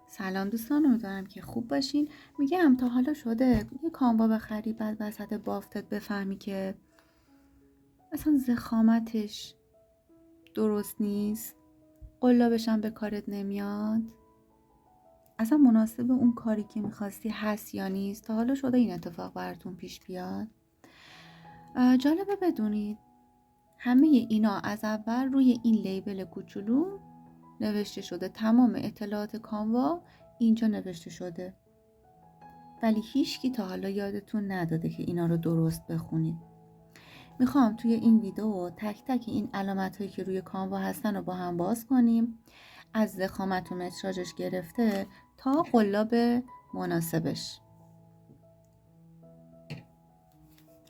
سلام دوستان، امیدوارم که خوب باشین. میگم تا حالا شده یه کاموا بخری بعد وسط بافتت بفهمی که اصلا ضخامتش درست نیست، قلابش هم به کارت نمیاد، اصلا مناسب اون کاری که میخواستی هست یا نیست؟ تا حالا شده این اتفاق براتون پیش بیاد؟ جالبه بدونید همه اینا از اول روی این لیبل کوچولو نوشته شده. تمام اطلاعات کانوا اینجا نوشته شده، ولی هیچکی تا حالا یادتون نداده که اینا رو درست بخونید. میخوام توی این ویدیو تک تک این علامت هایی که روی کانوا هستن رو با هم باز کنیم، از ضخامت و متراژش گرفته تا قلاب مناسبش،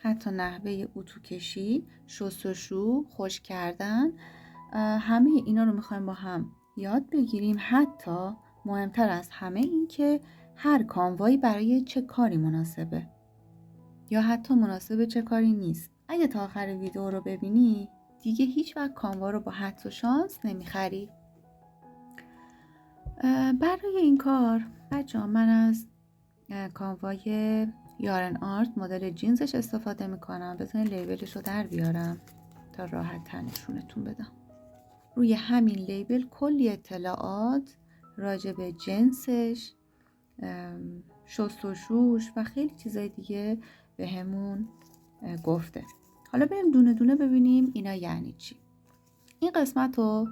حتی نحوه اتو کشی، شستشو، خشک کردن، همه اینا رو میخوایم با هم یاد بگیریم. حتی مهمتر از همه این که هر کانوایی برای چه کاری مناسبه یا حتی مناسب چه کاری نیست. اگه تا آخر ویدیو رو ببینی دیگه هیچ وقت کانوا رو با حدس و شانس نمیخری. برای این کار بچه‌ها من از کانوای یارن آرت مدل جینزش استفاده میکنم. بذارین لیبلش رو در بیارم تا راحت تر نشونتون بدم. روی همین لیبل کلی اطلاعات راجع به جنسش، شستشوش و خیلی چیزای دیگه به همون گفته. حالا بریم دونه دونه ببینیم اینا یعنی چی. این قسمت رو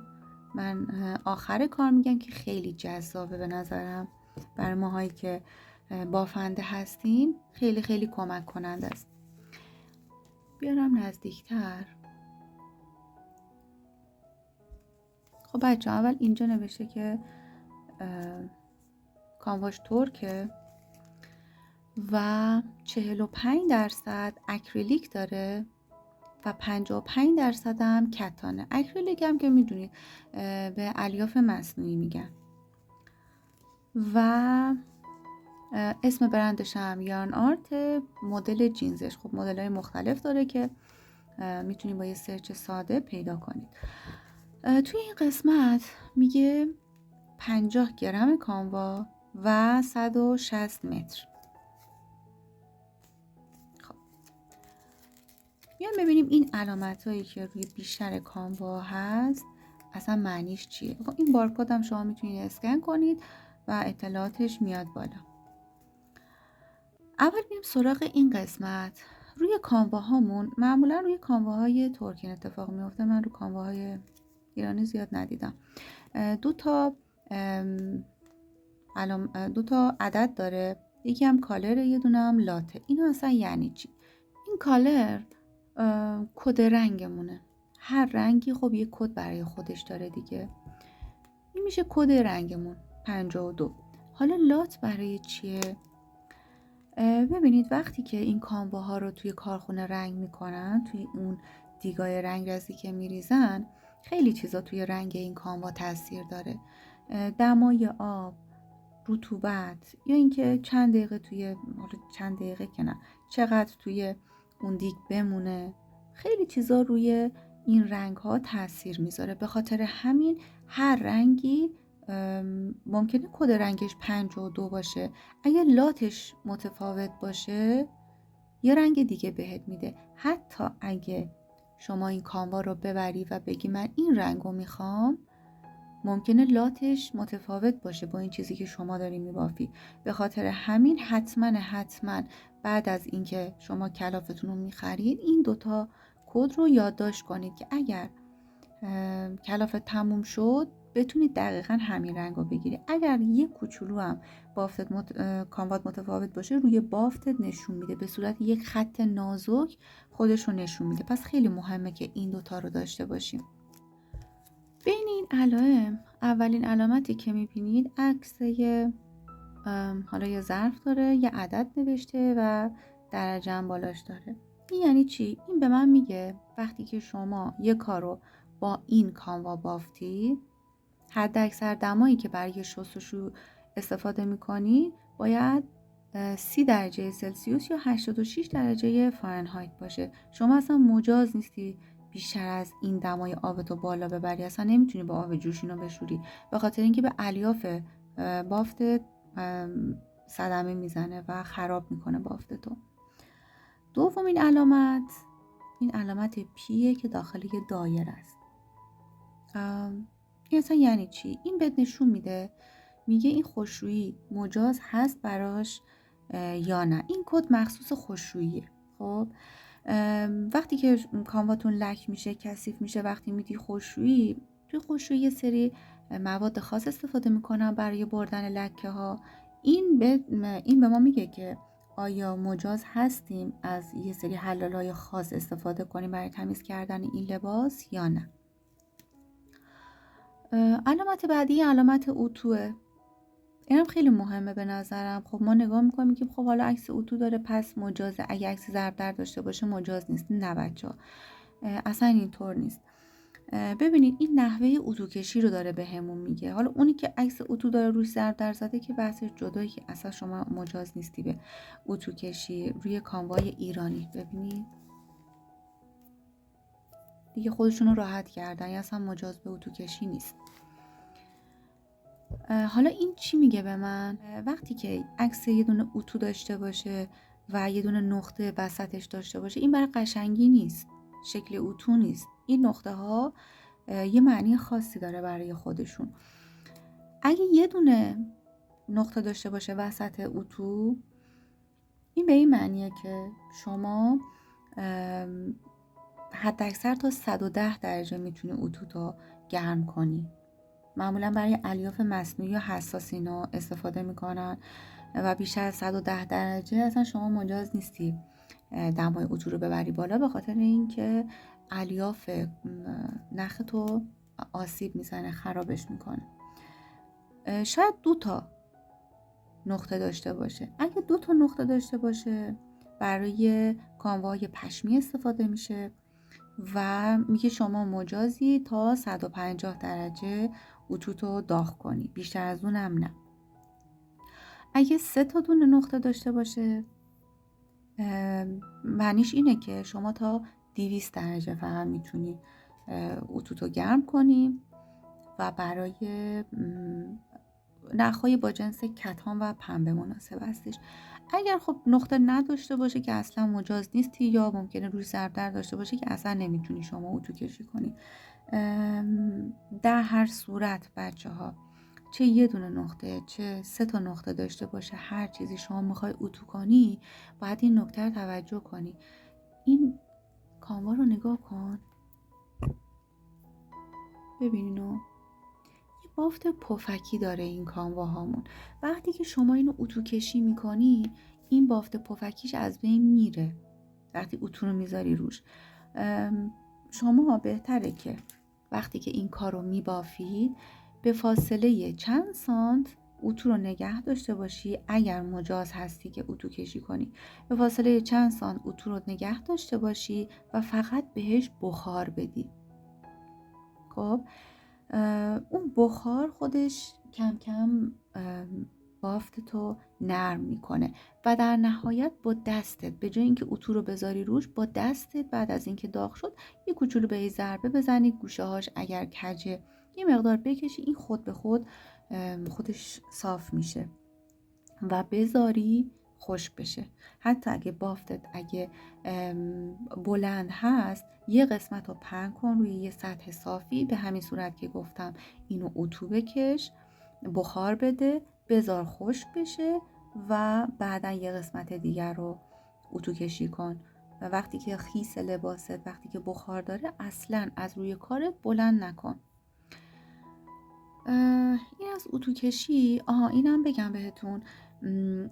من آخر کار میگم که خیلی جذابه به نظرم. برای ماهایی که بافنده هستیم خیلی خیلی کمک کننده است. بیارم نزدیکتر. خب بچه اول اینجا نوشته که کانواش ترکه و 45% اکریلیک داره و 55% هم کتانه. اکریلیک هم که میدونید به الیاف مصنوعی میگن و اسم برندش هم یارن آرت. مدل جینزش خب مدل های مختلف داره که میتونید با یه سرچ ساده پیدا کنید. توی این قسمت میگه 50 گرم کانوا و 160 متر. خب بیایم ببینیم این علامت هایی که روی بیشتر کانوا هست اصلا معنیش چیه. خب این بارکد هم شما میتونید اسکن کنید و اطلاعاتش میاد بالا. اول بریم سراغ این قسمت. روی کانواهامون معمولا روی کانواهای ترکی اتفاق میفته، من رو کانواهای ایرانی زیاد ندیدم. دو تا عدد داره، یکی هم کالر، یه دونه هم لاته. اینا اصلا یعنی چی؟ این کالر کد رنگمونه. هر رنگی خب یه کد برای خودش داره دیگه. این میشه کد رنگمون 52. حالا لات برای چیه؟ ببینید وقتی که این کانواها رو توی کارخونه رنگ میکنن، توی اون دیگای رنگرزی که میریزن، خیلی چیزا توی رنگ این کانوا تاثیر داره. دمای آب، رطوبت، یا اینکه چند دقیقه که نه، چقدر توی اون دیگ بمونه، خیلی چیزا روی این رنگ ها تاثیر میذاره. به خاطر همین هر رنگی ممکنه کد رنگش 52 باشه. اگه لاتش متفاوت باشه یه رنگ دیگه بهت میده. حتی اگه شما این کانوا رو ببری و بگی من این رنگ رو میخوام، ممکنه لاتش متفاوت باشه با این چیزی که شما داری میبافی. به خاطر همین حتما بعد از اینکه شما کلافتون رو میخرید این دوتا کد رو یادداشت کنید که اگر کلافت تموم شد بتونید دقیقا همین رنگ رو بگیری. اگر یک کوچولو هم کانوات متفاوت باشه روی بافتت نشون میده، به صورت یک خط نازک خودش رو نشون میده. پس خیلی مهمه که این دوتا رو داشته باشیم. بین این علائم اولین علامتی که میبینید عکس حالا یه ظرف داره، یه عدد نوشته و درجه هم بالاش داره. این یعنی چی؟ این به من میگه وقتی که شما یه کارو با این کانوا بافتی، حد اکثر دمایی که برای شستشو استفاده میکنی باید 30 درجه سلسیوس یا 86 درجه فارنهایت باشه. شما اصلا مجاز نیستی بیشتر از این دمای آبتو بالا ببری. اصلا نمیتونی با آب جوشینو بشوری، به خاطر اینکه به الیاف بافتت صدمه میزنه و خراب میکنه بافت تو. دومین علامت، این علامت پیه که داخل یه دایره است. این اصلا یعنی چی؟ این بهت نشون میده، میگه این خوشرویی مجاز هست براش یا نه. این کد مخصوص خوشروییه. خب وقتی که کانواتون لک میشه، کثیف میشه، وقتی میدی خوشرویی، توی خوشرویی یه سری مواد خاص استفاده میکنن برای بردن لکه ها. این به ما میگه که آیا مجاز هستیم از یه سری حلال‌های خاص استفاده کنیم برای تمیز کردن این لباس یا نه. علامت بعدی علامت اتوه. اینم خیلی مهمه به نظرم. خب ما نگاه میکنیم که خب حالا عکس اتو داره پس مجازه، اگه عکس ضرب در داشته باشه مجاز نیست. نه بچه‌ها، اصلا اینطور نیست. ببینید این نحوه اتو کشی رو داره بهمون میگه. حالا اونی که عکس اتو داره روش ضرب در زده که بحثش جدایی، که اصلا شما مجاز نیستی به اتو کشی روی کانوای ایرانی. ببینید دیگه خودشون رو راحت کردن، یا اصلا مجاز به اتو کشی نیست. حالا این چی میگه به من؟ وقتی که عکس یه دونه اتو داشته باشه و یه دونه نقطه وسطش داشته باشه، این برای قشنگی نیست، شکل اتو نیست. این نقطه ها یه معنی خاصی داره برای خودشون. اگه یه دونه نقطه داشته باشه وسط اتو، این به این معنیه که شما حد اکثر تا 110 درجه میتونی اتو تا گرم کنی. معمولا برای الیاف مصنوعی یا حساس اینا استفاده میکنن و بیشتر از 110 درجه اصلا شما مجاز نیستی دمای اتو رو ببری بالا، به خاطر اینکه الیاف نخ تو آسیب میزنه، خرابش میکنه. شاید 2 نقطه داشته باشه. اگه 2 نقطه داشته باشه برای کانوای پشمی استفاده میشه و میگه شما مجازی تا 150 درجه اتو داغ کنی، بیشتر از اونم نه. اگه 3 دونه نقطه داشته باشه معنیش اینه که شما تا 200 درجه فقط میتونی اتو گرم کنی و برای نخهای با جنس کتان و پنبه مناسب هستش. اگر خب نقطه نداشته باشه که اصلا مجاز نیستی، یا ممکنه روی ضرب در داشته باشه که اصلا نمیتونی شما اتو کشی کنی. در هر صورت بچه ها، چه یه دونه نقطه چه 3 نقطه داشته باشه، هر چیزی شما میخوای اتو کنی باید این نکته رو توجه کنی. این کانوا رو نگاه کن، ببینینو یه بافت پفکی داره این کانوا هامون. وقتی که شما اینو اتو کشی میکنی، این بافت پفکیش از بین میره وقتی اتو رو میذاری روش. شما بهتره که وقتی که این کار رو میبافید به فاصله چند سانت اتو رو نگه داشته باشی. اگر مجاز هستی که اتو کشی کنی، به فاصله چند سانت اتو رو نگه داشته باشی و فقط بهش بخار بدی. خب اون بخار خودش کم کم بافت تو نرم میکنه و در نهایت با دستت، به جای اینکه اتو رو بذاری روش، با دستت بعد از اینکه داغ شد یه کوچولو به ضربه بزنی گوشه هاش، اگر کجه یه مقدار بکشی، این خود به خود خودش صاف میشه و بذاری خشک بشه. حتی اگه بافتت اگه بلند هست، یه قسمت رو پهن کن روی یه سطح صافی، به همین صورت که گفتم اینو اتو بکش، بخار بده، بذار خشک بشه و بعدا یه قسمت دیگر رو اتو کشی کن. و وقتی که خیس لباست، وقتی که بخار داره، اصلا از روی کارت بلند نکن. این از اتو کشی. اینم بگم بهتون،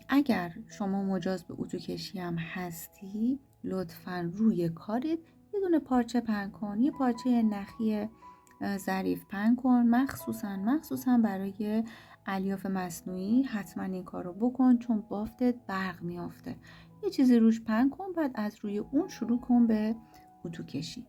اگر شما مجاز به اتو کشی هم هستی، لطفاً روی کارت یه دونه پارچه پهن کن، یه پارچه نخی ظریف پهن کن، مخصوصاً برای الیاف مصنوعی حتما این کار رو بکن، چون بافتت برق میافته. یه چیزی روش پهن کن، بعد از روی اون شروع کن به اتو کشی.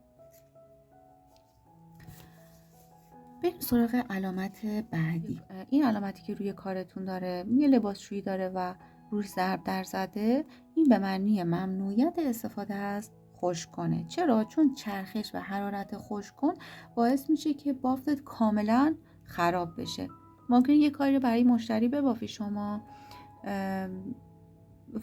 بریم سراغ علامت بعدی. این علامتی که روی کارتون داره، یه لباسشویی داره و روش ضرب در زده، این به معنی ممنوعیت استفاده از خشک کنه. چرا؟ چون چرخش و حرارت خشک کن باعث میشه که بافتت کاملا خراب بشه. ممکنه یه کاری رو برای مشتری ببافی شما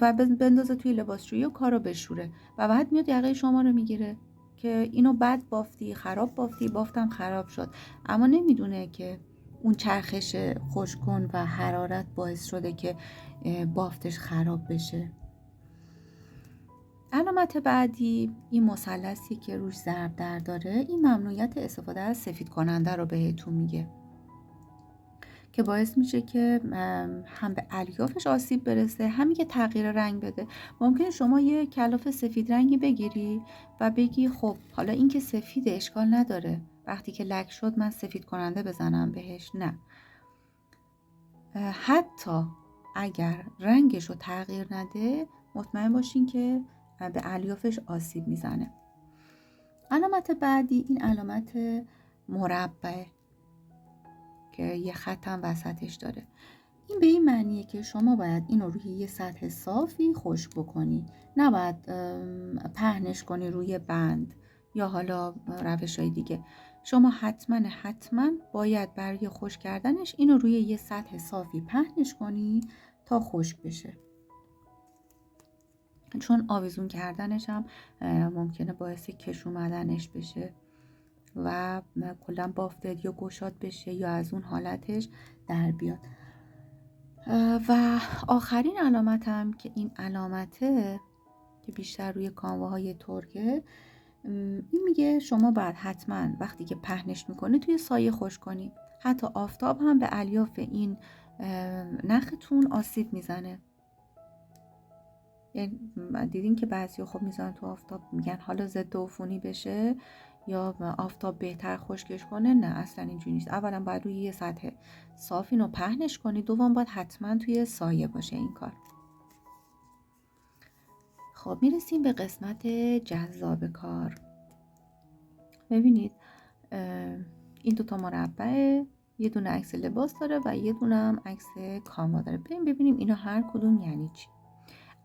و بندازه توی لباسشویی و کار رو بشوره و بعد میاد یقه شما رو میگیره که اینو بد بافتی، خراب بافتی، بافتم خراب شد. اما نمیدونه که اون چرخش خشک‌کن و حرارت باعث شده که بافتش خراب بشه. علامت بعدی این مثلثی که روش ضرب در داره، این ممنوعیت استفاده از سفید کننده رو بهتون میگه که باعث میشه که هم به الیافش آسیب برسه، همین که تغییر رنگ بده. ممکنه شما یه کلاف سفید رنگی بگیری و بگی خب حالا این که سفیده اشکال نداره، وقتی که لک شد من سفید کننده بزنم بهش. نه، حتی اگر رنگش رو تغییر نده مطمئن باشین که به الیافش آسیب میزنه. علامت بعدی این علامت مربع که یه خط هم وسطش داره. این به این معنیه که شما باید اینو روی یه سطح صافی خشک بکنی، نباید پهنش کنی روی بند یا حالا روش‌های دیگه. شما حتما باید برای خشک کردنش اینو روی یه سطح صافی پهنش کنی تا خشک بشه، چون آویزون کردنش هم ممکنه باعث کش اومدنش بشه و کلا بافتت یا گشاد بشه یا از اون حالتش در بیاد. و آخرین علامت هم که این علامته که بیشتر روی کانواهای ترکه، این میگه شما باید حتما وقتی که پهنش میکنه توی سایه خشک کنی. حتی آفتاب هم به الیاف این نختون آسیب میزنه. یعنی دیدین که بعضیا خب میذارن تو آفتاب، میگن حالا ضد عفونی بشه یا آفتاب بهتر خشکش کنه. نه، اصلا اینجوری نیست. اولا باید روی یه سطح صاف اینو پهنش کنی، دوم باید حتما توی سایه باشه این کار. خب میرسیم به قسمت جذاب کار. ببینید این دوتا مربع یه دونه عکس لباس داره و یه دونه هم عکس کانوا داره. ببینیم اینا هر کدوم یعنی چی.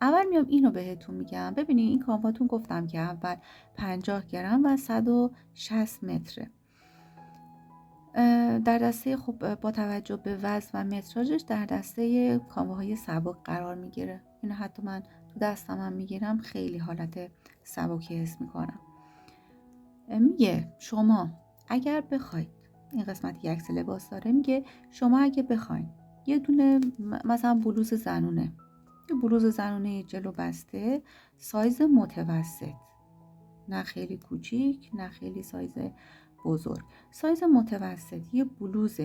اول میام اینو بهتون میگم. ببینید این کانواتون گفتم که اول 50 گرم و 160 متره. در دسته خب با توجه به وزن و متراژش در دسته کانواهای سبک قرار میگیره. اینو حتی من تو دستم هم میگیرم، خیلی حالت سبکی حس میکنم. میگه شما اگر بخواید، این قسمت یک عکس لباس داره، میگه شما اگه بخواید یه دونه مثلا بلوز زنونه، یه بلوز زنونه جلو بسته سایز متوسط، نه خیلی کوچیک نه خیلی سایز بزرگ، سایز متوسط، یه بلوز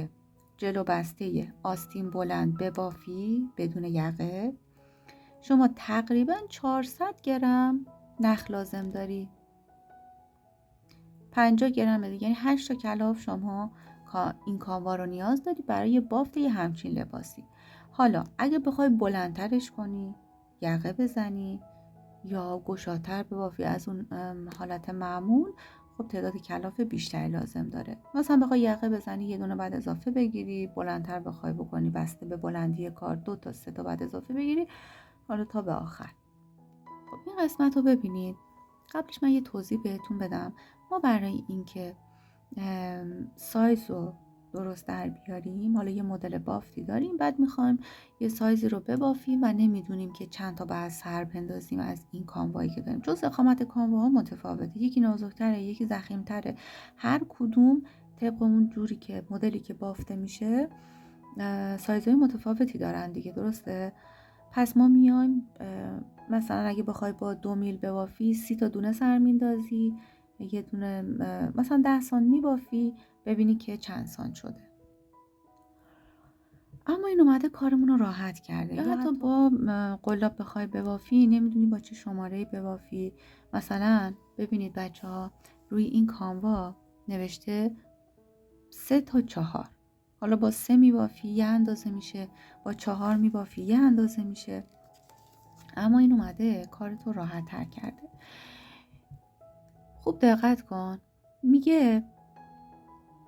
جلو بسته آستین بلند ببافی بدون یقه، شما تقریبا 400 گرم نخ لازم داری. 50 گرم دیگه، یعنی 8 تا کلاف شما این کانوا رو نیاز داری برای بافت یه همچین لباسی. حالا اگه بخوای بلندترش کنی، یقه بزنی یا گشادتر ببافی از اون حالت معمول، خب تعداد کلاف بیشتری لازم داره. مثلا بخوای یقه بزنی یه دونه بعد اضافه بگیری، بلندتر بخوای بکنی بسته به بلندی کار 2 تا 3 تا بعد اضافه بگیری، حالا تا به آخر. خب این قسمت رو ببینید. قبلش من یه توضیح بهتون بدم. ما برای اینکه سایز رو درست در بیاریم، حالا یه مدل بافتی داریم، بعد میخوایم یه سایزی رو ببافیم و نمیدونیم که چند تا باید سر بندازیم از این کانوایی که داریم، چون ضخامت کانواها متفاوته، یکی نازک‌تره یکی ضخیم‌تره، هر کدوم طبق اون جوری که مدلی که بافته میشه سایزهای متفاوتی دارن دیگه، درسته؟ پس ما میایم مثلا اگه بخوای با 2 میل ببافی 30 تا دونه سر میندازی، یه دونه مثلا 10 سانت میبافی، ببینی که چند سانت شده. اما این اومده کارمون رو راحت کرده. یا حتی با قلاب بخوای ببافی نمیدونی با چه شماره‌ای ببافی. مثلا ببینید بچه‌ها روی این کانوا نوشته 3 تا 4. حالا با 3 میبافی یه اندازه میشه، با 4 میبافی یه اندازه میشه. اما این اومده کارتو راحت تر کرده. خوب دقت کن. میگه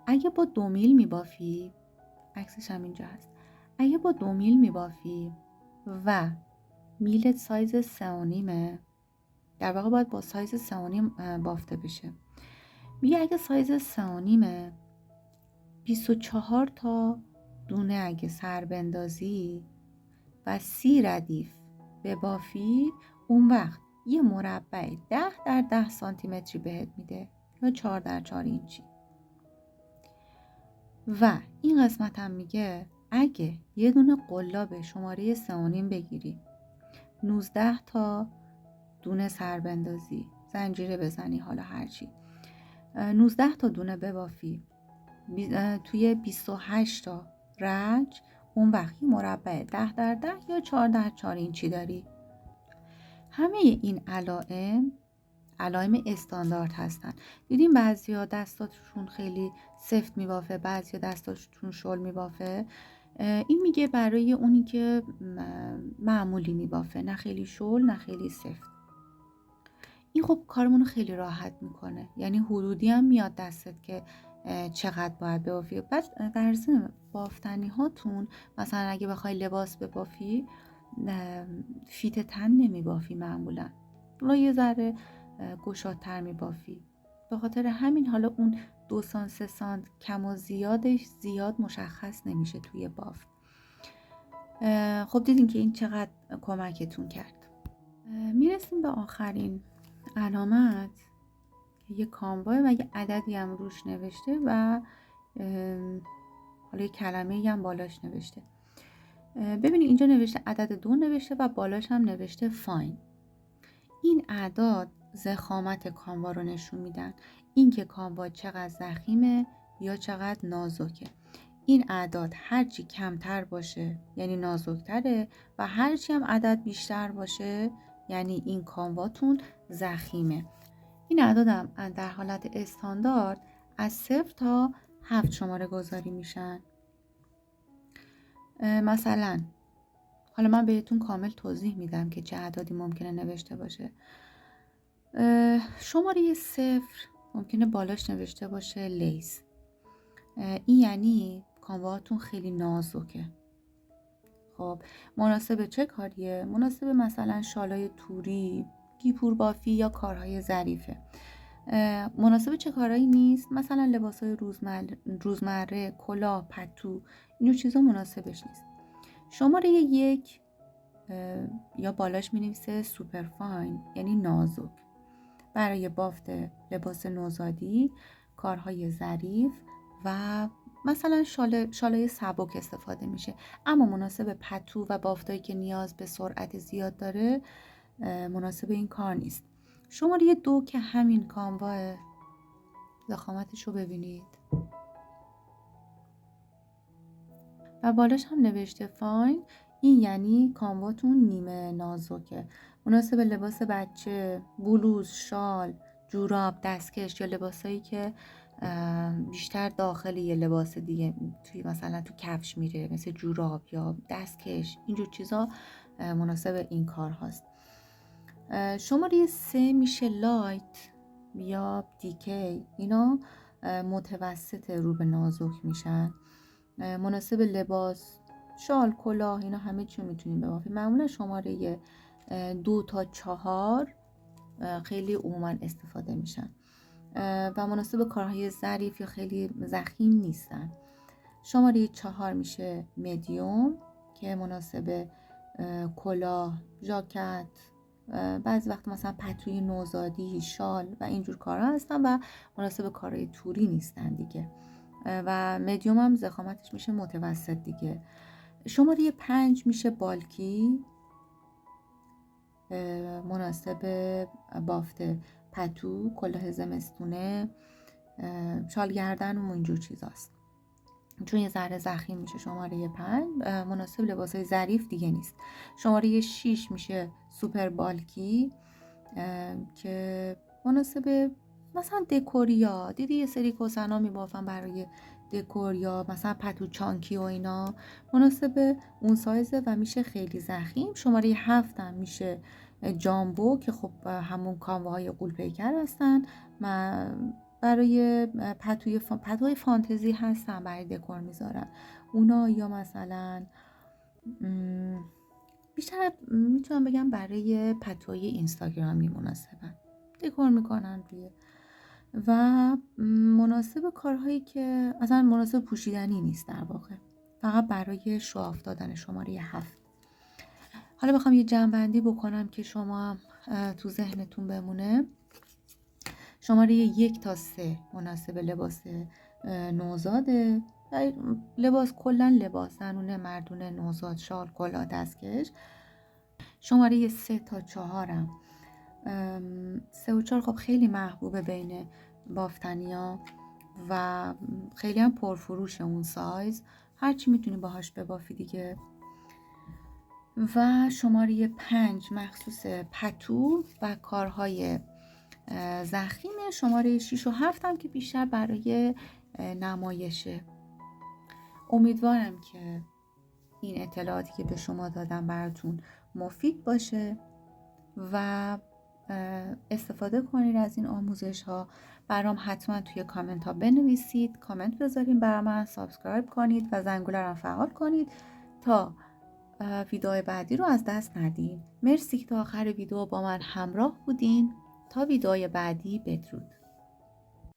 اگه با 2 میل میبافی، عکسش هم اینجا هست، اگه با 2 میل میبافی و میلت سایز 3.5، در واقع باید با سایز 3.5 بافته بشه. میگه اگه سایز 3.5 24 تا دونه اگه سر بندازی و 30 ردیف ببافی، اون وقت یه مربع 10 در 10 سانتی متری بهت میده یا 4 در 4 اینچی. و این قسمت هم میگه اگه یه دونه قلاب شماره 3.5 بگیری، 19 تا دونه سر بندازی، زنجیره بزنی، حالا هرچی، 19 تا دونه ببافی توی 28 تا رنج، اون وقتی مربع 10 در 10 یا 4 در 4 اینچی داری. همه این علائم استاندارد هستن. دیدیم بعضیا دستاتون خیلی سفت میبافه، بعضیا دستاتون شل میبافه. این میگه برای اونی که معمولی میبافه، نه خیلی شل نه خیلی سفت. این خب کارمونو خیلی راحت میکنه، یعنی حدودی هم میاد دستت که چقدر باید ببافی. بعد در ضمن بافتنی هاتون، مثلا اگه بخوای لباس ببافی، فیت تن نمیبافی معمولا، حالا یه ذره گشادتر میبافی. به خاطر همین حالا اون 2 سانت 3 سانت کم و زیادش زیاد مشخص نمیشه توی بافت. خب دیدین که این چقدر کمکتون کرد. میرسیم به آخرین علامت که یه کانواه و یه عددی هم روش نوشته و حالا یه کلمه‌ای هم بالاش نوشته. ببینید اینجا نوشته عدد 2 نوشته و بالاش هم نوشته فاین. این اعداد ضخامت کانواه رو نشون میدن، این که کانواه چقدر ضخیمه یا چقدر نازکه. این اعداد هرچی کمتر باشه یعنی نازکتره و هرچی هم عدد بیشتر باشه یعنی این کانواهتون ضخیمه. این اعداد هم در حالت استاندارد از 0 تا 7 شماره گذاری میشن. مثلا حالا من بهتون کامل توضیح میدم که چه اعدادی ممکنه نوشته باشه. شماره 0 ممکنه بالاش نوشته باشه لیس. این یعنی کانواهتون خیلی نازکه. خب مناسب چه کاریه؟ مناسب مثلا شالای توری، گیپور بافی یا کارهای ظریفه. مناسب چه کارهایی نیست؟ مثلا لباسای روزمره، کلاه، پتو، اینو چیزا مناسبش نیست. شماره 1 یا بالاش می نویسه سوپر فاین یعنی نازک، برای بافت لباس نوزادی، کارهای ظریف و مثلا شالای سبک استفاده میشه. اما مناسب پتو و بافتایی که نیاز به سرعت زیاد داره مناسب این کار نیست. شماره 2 که همین کانواه، ضخامتش رو ببینید و بالاش هم نوشته فاین، این یعنی کانواهتون نیمه نازکه، مناسب لباس بچه، بلوز، شال، جوراب، دستکش یا لباسایی که بیشتر داخل یه لباس دیگه توی مثلا تو کفش میره، مثل جوراب یا دستکش، اینجور چیزا مناسب این کار هاست. شماره 3 میشه لایت یا دیکی. اینا متوسط رو به نازک میشن، مناسب لباس، شال، کلاه، اینا همه چی میتونیم ببافی. معمولا شماره 2 تا 4 خیلی عموما استفاده میشن و مناسب کارهای ظریف یا خیلی ضخیم نیستن. شماره 4 میشه مدیوم که مناسب کلاه، ژاکت، بعضی وقت مثلا پتوی نوزادی، شال و اینجور کارها هستن و مناسب کارهای توری نیستن دیگه. و مدیوم هم ضخامتش میشه متوسط دیگه. شماره 5 میشه بالکی، مناسب بافت پتو، کلاه زمستونه، شال گردن و اینجور چیزاست، چون یه ذره ضخیم میشه. شماره 5 مناسب لباسای ظریف دیگه نیست. شماره 6 میشه سوپر بالکی که مناسب مثلا دکوریا، دیدی یه سری کوسنا میبافن برای دکور یا مثلا پتو چانکی و اینا، مناسب اون سایزه و میشه خیلی ضخیم. شماره 7 هم میشه جامبو که خب همون کانواهای غول پیکر هستن، برای پتوی فانتزی هستن، برای دکور میذارن اونا، یا مثلا بیشتر میتونم بگم برای پتوی اینستاگرامی مناسبن، دکور میکنن روی، و مناسب کارهایی که اصلا مناسب پوشیدنی نیست در واقع، فقط برای شعاف دادن شماره 7. حالا بخوام یه جمع‌بندی بکنم که شما تو ذهنتون بمونه. شماره 1 تا 3 مناسب لباس نوزاده. لباس کلا لباس زنونه، مردونه، نوزاد، شال، کلاه، دستکش. شماره 3 تا 4 هم 3 و 4 خب خیلی محبوبه بین بافتنیا و خیلی هم پرفروشه اون سایز، هرچی میتونی باهاش ببافی دیگه. و شماره 5 مخصوص پتو و کارهای ضخیمه. شماره 6 و 7 هم که بیشتر برای نمایشه. امیدوارم که این اطلاعاتی که به شما دادم براتون مفید باشه و استفاده کنید از این آموزش ها. برام حتما توی کامنت ها بنویسید، کامنت بذارین برای من، سابسکرایب کنید و زنگوله رو فعال کنید تا ویدیو بعدی رو از دست ندین. مرسی که تا آخر ویدیو با من همراه بودین. تا ویدیو بعدی، بدرود.